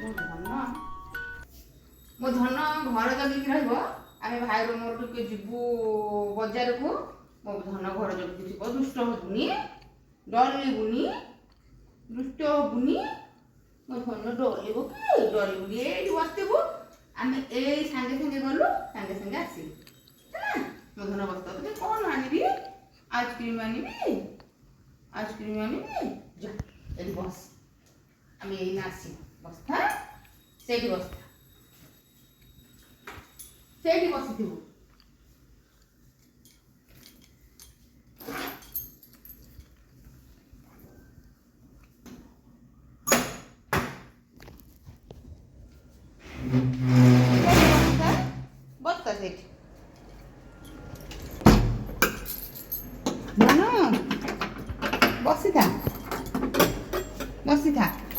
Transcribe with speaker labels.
Speaker 1: मो धन घर जगिक रही भाई मोर टे जीवु बजार को मो धन घर जगिक जीव दुष्ट हबुनि डरबुनि दुष्ट हबुनि मो धन डरब कि डरबुनि ये बसबू आम ए सांगे सांगे गलु सांगे सांगे आसलु मो धन बस कौन आनबी आइसक्रीम आनबी जा ये बस आम ये आस बस्ता से बस्ता से बसी बस्ता से बसी था